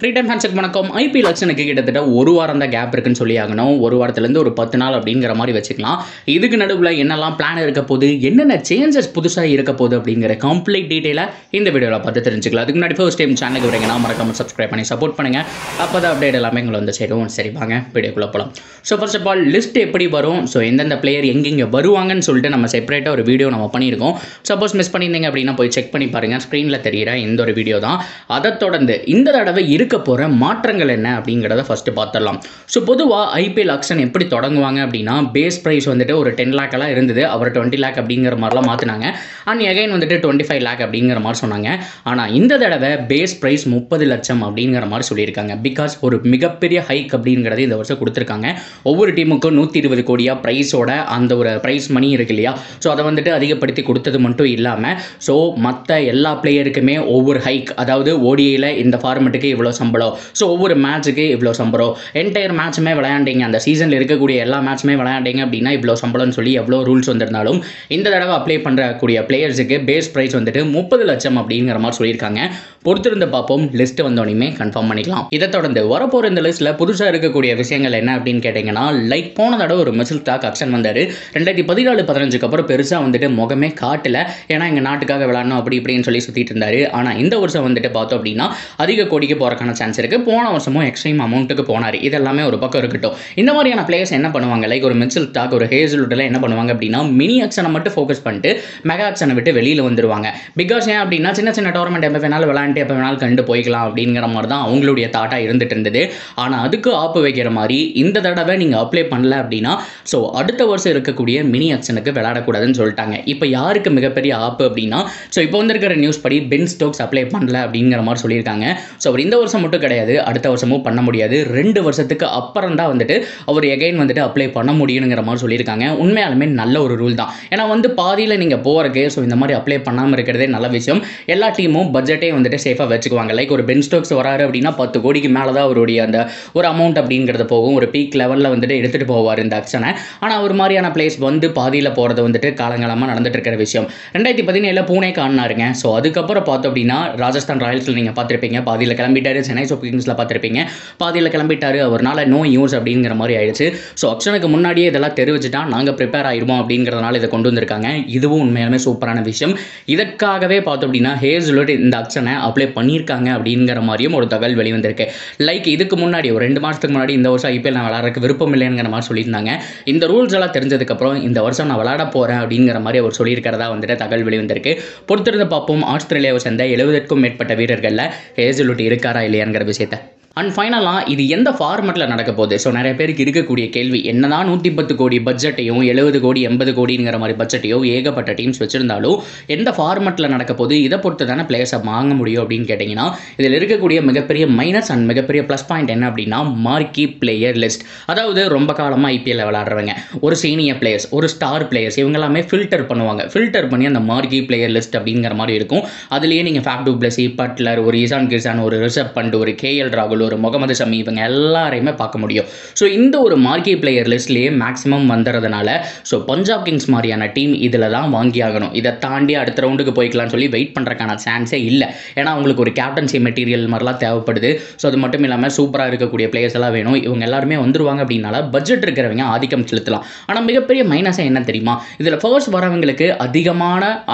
Free time ஃபேன்ஸுக்கு வணக்கம். IPL எலெக்ஷனுக்கு கிட்டத்தட்ட ஒரு வாரம் தான் கேப் இருக்குன்னு சொல்லி ஆகணும். ஒரு வாரத்துலேருந்து ஒரு 10 நாள் அப்படிங்கிற மாதிரி வச்சுக்கலாம். இதுக்கு நடுவில் என்னெல்லாம் பிளான் இருக்க போகுது, என்னென்ன சேஞ்சஸ் புதுசாக இருக்க போகுது அப்படிங்கிற கம்ப்ளீட் டீட்டெயிலாக இந்த வீடியோவில் பார்த்து தெரிஞ்சுக்கலாம். அதுக்கு முன்னாடி ஃபர்ஸ்ட் டைம் சேனலுக்கு வரீங்கன்னா மறக்காம சப்ஸ்கிரைப் பண்ணி சப்போர்ட் பண்ணுங்கள். அப்போ தான் அப்டேட் எல்லாமே எங்களை வந்து சேரும். சரி வாங்க வீடியோக்குள்ளே போகலாம். So first of all list எப்படி வரும், ஸோ எந்தெந்த பிளேயர் எங்கெங்கே வருவாங்கன்னு சொல்லிட்டு நம்ம செப்பரேட்டாக ஒரு வீடியோ நம்ம பண்ணியிருக்கோம். சப்போஸ் மிஸ் பண்ணியிருந்தீங்க அப்படின்னா போய் செக் பண்ணி பாருங்கள். ஸ்க்ரீனில் தெரிகிற இந்த ஒரு வீடியோ தான். அதை தொடர்ந்து இந்த தடவை இருக்க போகிற மாற்றங்கள் என்ன அப்படிங்கிறத ஃபஸ்ட்டு பார்த்துடலாம். ஸோ பொதுவாக ஐபிஎல் ஆக்ஷன் எப்படி தொடங்குவாங்க அப்படின்னா, பேஸ் ப்ரைஸ் வந்துட்டு ஒரு 10 lakh எல்லாம் இருந்தது. அவர் 20 lakh அப்படிங்கிற மாதிரிலாம் மாற்றினாங்க. அண்ட் எகைன் வந்துட்டு 25 lakh அப்படிங்கிற மாதிரி சொன்னாங்க. ஆனால் இந்த தடவை பேஸ் ப்ரைஸ் 30 லட்சம் அப்படிங்கிற மாதிரி சொல்லியிருக்காங்க. பிகாஸ் ஒரு மிகப்பெரிய ஹைக் அப்படிங்கிறது இந்த வருஷம் கொடுத்துருக்காங்க. ஒவ்வொரு டீமுக்கும் 120 கோடியா ப்ரைஸோட அந்த ஒரு ப்ரைஸ் மணி இருக்கு இல்லையா, ஸோ அதை வந்துட்டு அதிகப்படுத்தி கொடுத்தது மட்டும் இல்லாமல் ஸோ மற்ற எல்லா பிளேயருக்குமே ஒவ்வொரு ஹைக், அதாவது ஓடிஐயில் இந்த ஃபார்மெட்டுக்கு இவ்வளோ சம்பளம், ஸோ ஒவ்வொரு மேட்சுக்கு இவ்வளோ சம்பளம், என்டையர் மேட்சுமே விளையாண்டிங்க, அந்த சீசனில் இருக்கக்கூடிய எல்லா மேட்சுமே விளையாண்டிங்க அப்படின்னா இவ்வளோ சம்பளம்னு சொல்லி எவ்வளோ ரூல்ஸ் வந்திருந்தாலும் இந்த தடவை அப்ளை பண்ணுறக்கூடிய பிளேயர்ஸுக்கு பேஸ் ப்ரைஸ் வந்துட்டு 30 லட்சம் அப்படிங்கிற மாதிரி சொல்லியிருக்காங்க. பொறுத்திருந்து பார்ப்போம். லிஸ்ட் வந்தோடனே கன்ஃபார்ம் பண்ணிக்கலாம். இதை தொடர்ந்து வரப்போகிற இந்த லிஸ்ட்டில் புதுசாக இருக்கக்கூடிய விஷயங்கள் என்ன அப்படின்னு கேட்டிங்கன்னா, லைக் போன தடவை ஒரு மிசில் ஸ்டாக் ஆக்ஷன் வந்தார் 2014-15 அப்புறம் பெருசாக வந்துட்டு முகமே காட்டல. ஏன்னா எங்கள் நாட்டுக்காக விளையாடணும் அப்படி இப்படின்னு சொல்லி சுற்றிட்டு இருந்தார். ஆனால் இந்த வருஷம் வந்துட்டு பார்த்தோம் அப்படின்னா அதிக கோடிக்கு போகிறக்கான சான்ஸ் இருக்குது. போன வருஷமும் எக்ஸ்ட்ரீம் அமௌண்ட்டுக்கு போனார். இதெல்லாமே ஒரு பக்கம் இருக்கட்டும். இந்த மாதிரியான பிளேயர்ஸ் என்ன பண்ணுவாங்க, லைக் ஒரு மிச்சில் ஸ்டாக், ஒரு ஹேசல்வுட்ல என்ன பண்ணுவாங்க அப்படின்னா, மினி ஆக்ஷனை மட்டும் ஃபோக்கஸ் பண்ணிட்டு மெகா ஆக்ஷனை விட்டு வெளியில் வந்துருவாங்க. பிகாஸ் ஏன் அப்படின்னா சின்ன சின்ன டோர்னமெண்ட் எப்போ வேணாலும் விளையாண்டு எப்போ வேணாலும் கண்டு போய்க்கலாம் அப்படிங்கிற மாதிரி தான் அவங்களுடைய தாட்டாக இருந்துட்டு இருந்தது. ஆனால் அதுக்கு ஆப்பு வைக்கிற மாதிரி இந்த தடவை நீங்கள் அப்ளை பண்ணல அப்படின்னா ஸோ அடுத்த வருஷம் இருக்கக்கூடிய மினி ஆக்ஷனுக்கு விளையாடக்கூடாதுன்னு சொல்லிட்டாங்க. இப்போ யாருக்கு மிகப்பெரிய ஆப்பு அப்படின்னா, ஸோ இப்போ வந்திருக்கிற நியூஸ் படி பென் ஸ்டோக்ஸ் அப்ளை பண்ணல அப்படிங்கிற மாதிரி சொல்லியிருக்காங்க. ஸோ அவர் இந்த வருஷம் மட்டும் கிடையாது, அடுத்த வருஷமும் பண்ண முடியாது. 2 வருஷத்துக்கு அப்புறம் தான் வந்துட்டு அவர் எகைன் வந்துட்டு அப்ளை பண்ண முடியுங்கிற மாதிரி சொல்லியிருக்காங்க. உண்மையாலுமே நல்ல ஒரு ரூல் தான். ஏன்னா வந்து பாதியில் நீங்கள் போகிறக்கு ஸோ இந்த மாதிரி அப்ளை பண்ணாமல் இருக்கிறதே நல்ல விஷயம். எல்லா டீமும் பட்ஜெட்டே வந்துட்டு சேஃபாக வச்சுக்குவாங்க. லைக் ஒரு பென் ஸ்டோக்ஸ் வராரு அப்படின்னா 10 கோடிக்கு மேலே தான் அவருடைய அந்த ஒரு அமௌண்ட் அப்படிங்கிறது போகும். ஒரு பீக் லெவலில் வந்துட்டு எடுத்துகிட்டு போவார் இந்த ஆக்ஷனை. ஆனால் ஒரு மாதிரியான பிளேஸ் வந்து பாதியில் போகிறது வந்துட்டு காலங்காலமாக நடந்துட்டு இருக்கிற விஷயம். 2017 பூனேக்கு ஆடினாருங்க. ஸோ அதுக்கப்புறம் பார்த்தோம் அப்படின்னா ராஜஸ்தான் ராயல்ஸில் நீங்கள் பார்த்துருப்பீங்க, பாதியில் கிளம்பிட்டாரு. சென்னை சூப்பர் கிங்ஸில் பார்த்துருப்பீங்க, பாதியில் கிளம்பிட்டாரு. அவர்னால நோ யூஸ் அப்படிங்கிற மாதிரி ஆயிடுச்சு. ஸோ ஆக்ஷனுக்கு முன்னாடியே இதெல்லாம் தெரிவிச்சுட்டா நாங்கள் ப்ரிப்பேர் ஆயிடுவோம் அப்படிங்கிறதுனால இதை கொண்டு வந்திருக்காங்க. இதுவும் உண்மையாலுமே சூப்பரான விஷயம். இதற்காகவே பார்த்தோம் அப்படின்னா ஹேசல்வுட் இந்த ஆக்ஷனை அப்ளை பண்ணியிருக்காங்க அப்படிங்கிற மாதிரியும் ஒரு தகவல் வெளிவந்திருக்கு. லைக் இதுக்கு முன்னாடி ஒரு 2 மாதத்துக்கு முன்னாடி இந்த வருஷம் ஐபிஎல் நான் விளையாடுறதுக்கு விருப்பம் இல்லைங்கிற மாதிரி சொல்லியிருந்தாங்க. இந்த ரூல்ஸ் எல்லாம் தெரிஞ்சதுக்கப்புறம் இந்த வருஷம் நான் விளையாட போகிறேன் அப்படிங்கிற மாதிரி அவர் சொல்லியிருக்கிறதா வந்துட்டு தகவல் வெளிவந்திருக்கு. பொறுத்திருந்து பார்ப்போம். ஆஸ்திரேலியாவை சேர்ந்த 70க்கும் மேற்பட்ட வீரர்களில் ஹேசல்வுட் இருக்காரா இல்லையாங்கிற விஷயத்தை. அண்ட் ஃபைனலாக இது எந்த ஃபார்மெட்டில் நடக்க போகுது. ஸோ நிறைய பேருக்கு இருக்கக்கூடிய கேள்வி, என்னதான் 110 கோடி பட்ஜெட்டையும் 70 கோடி 80 கோடிங்கிற மாதிரி பட்ஜெட்டையும் ஏகப்பட்ட டீம்ஸ் வச்சிருந்தாலும் எந்த ஃபார்மெட்டில் நடக்க போகுது, இதை பொறுத்து தானே பிளேயர்ஸை வாங்க முடியும் அப்படின்னு கேட்டிங்கன்னா, இதில் இருக்கக்கூடிய மிகப்பெரிய மைனஸ் அண்ட் மிகப்பெரிய ப்ளஸ் பாயிண்ட் என்ன அப்படின்னா மார்க்கி பிளேயர் லிஸ்ட். அதாவது ரொம்ப காலமாக ஐபிஎல்ல விளையாடுறவங்க, ஒரு சீனியர் பிளேயர்ஸ், ஒரு ஸ்டார் பிளேயர்ஸ், இவங்க எல்லாமே ஃபில்டர் பண்ணுவாங்க. ஃபில்டர் பண்ணி அந்த மார்க்கி பிளேயர் லிஸ்ட் அப்படிங்கிற மாதிரி இருக்கும். அதுலேயே நீங்கள் ஃபேப் டு பிளஸி, பட்லர், ஒரு இசான் கிர்சான், ஒரு ரிஷப் பண்ட், ஒரு கேஎல் ராகுல், ஒரு முகமது ஷமி, இவங்க எல்லாரையுமே பார்க்க முடியும். ஸோ இந்த ஒரு மார்க்கி பிளேயர் லிஸ்ட்லேயே மேக்ஸிமம் வந்துறதுனால ஸோ பஞ்சாப் கிங்ஸ் மாதிரியான டீம் இதில் தான் வாங்கி ஆகணும். இதை தாண்டி அடுத்த ரவுண்டுக்கு போய்க்கலாம்னு சொல்லி வெயிட் பண்ணுறக்கான சான்ஸே இல்லை. ஏன்னா அவங்களுக்கு ஒரு கேப்டன்சி மெட்டீரியல் மாதிரிலாம் தேவைப்படுது. ஸோ அது மட்டும் இல்லாமல் சூப்பராக இருக்கக்கூடிய பிளேயர்ஸ் எல்லாம் வேணும். இவங்க எல்லாருமே வந்துருவாங்க அப்படின்னால பட்ஜெட் இருக்கிறவங்க ஆதிக்கம் செலுத்தலாம். ஆனால் மிகப்பெரிய மைனஸை என்ன தெரியுமா, இதில் ஃபர்ஸ்ட் வரவங்களுக்கு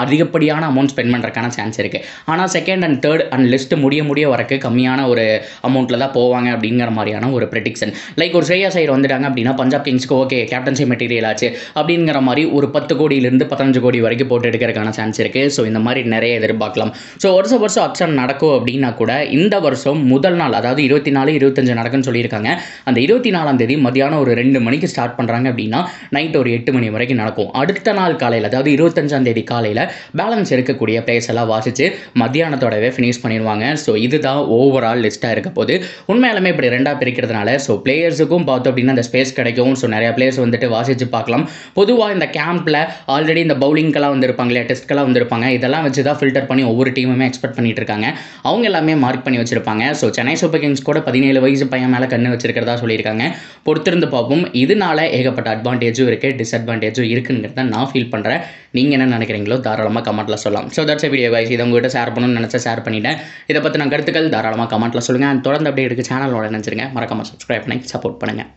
அதிகப்படியான அமௌண்ட் ஸ்பெண்ட் பண்ணுறக்கான சான்ஸ் இருக்குது. ஆனால் second and third and list முடிய வரக்கு கம்மியான ஒரு அமௌண்ட்டில் தான் போவாங்க அப்படிங்கிற மாதிரியான ஒரு ப்ரெடிக்ஷன். லைக் ஒரு ஸ்ரேயாஸ் ஐயர் வந்துட்டாங்க அப்படின்னா பஞ்சாப் கிங்ஸ்க்கு ஓகே கேப்டன்சி மெட்டீரியல் ஆச்சு அப்படிங்கிற மாதிரி ஒரு 10 கோடியிலிருந்து 15 கோடி வரைக்கும் போட்டு எடுக்கிறதுக்கான சான்ஸ் இருக்குது. ஸோ இந்த மாதிரி நிறைய எதிர்பார்க்கலாம். ஸோ வருஷம் ஆக்ஷன் நடக்கும் அப்படின்னா கூட இந்த வருஷம் முதல் நாள், அதாவது 24, 25 நடக்குன்னு சொல்லியிருக்காங்க. அந்த 24ஆம் தேதி மதியானம் ஒரு 2 மணிக்கு ஸ்டார்ட் பண்ணுறாங்க அப்படின்னா நைட் ஒரு 8 மணி வரைக்கும் நடக்கும். அடுத்த நாள் காலையில், அதாவது 25ஆம் தேதி காலையில் பேலன்ஸ் இருக்கக்கூடிய பிளேயர்ஸ் எல்லாம் வாசித்து மத்தியானத்தோடவே ஃபினிஷ் பண்ணிடுவாங்க. ஸோ இதுதான் ஓவரால் லிஸ்ட்டாக இருக்க போது. உண்மையாலுமே இப்படி 2ஆக பிரிக்கிறதுனால ஸோ பிளேயர்ஸுக்கும் பார்த்தோம் அப்படின்னா அந்த ஸ்பேஸ் கிடைக்கும். ஸோ நிறைய பிளேயர்ஸ் வந்துட்டு வாசித்து பார்க்கலாம். பொதுவாக இந்த கேம்பில் ஆல்ரெடி இந்த பவுலிங்கெல்லாம் வந்திருப்பாங்க இல்லையா, டெஸ்ட்கெல்லாம் வந்திருப்பாங்க. இதெல்லாம் வச்சு தான் ஃபில்டர் பண்ணி ஒவ்வொரு டீமுமே எக்ஸ்பெக்ட் பண்ணிட்டு இருக்காங்க. அவங்க எல்லாமே மார்க் பண்ணி வச்சிருப்பாங்க. ஸோ சென்னை சூப்பர் கிங்ஸ் கூட 17 வயசு பையன் மேலே கண்ணு வச்சிருக்கிறதா சொல்லியிருக்காங்க. பொறுத்திருந்து பார்ப்போம். இதனால ஏகப்பட்ட அட்வான்டேஜும் இருக்குது, டிஸ்அட்வான்டேஜும் இருக்குங்கிறத நான் ஃபீல் பண்ணுறேன். நீங்கள் என்ன நினைக்கிறீங்களோ தாராளமாக கமெண்ட்டில் சொல்லலாம். So that's video guys. இதை உங்கள்கிட்ட ஷேர் பண்ணணும்னு நினச்சா ஷேர் பண்ணிட்டேன். இதை பற்றி நான் கருத்துக்கள் தாராளமாக கமெண்ட்டில் சொல்லுங்கள். தொடர்ந்து அப்டேட்டுக்கு சேனலோட நினைச்சிருங்க. மறக்காமல் சப்ஸ்கிரைப் பண்ணி சப்போர்ட் பண்ணுங்கள்.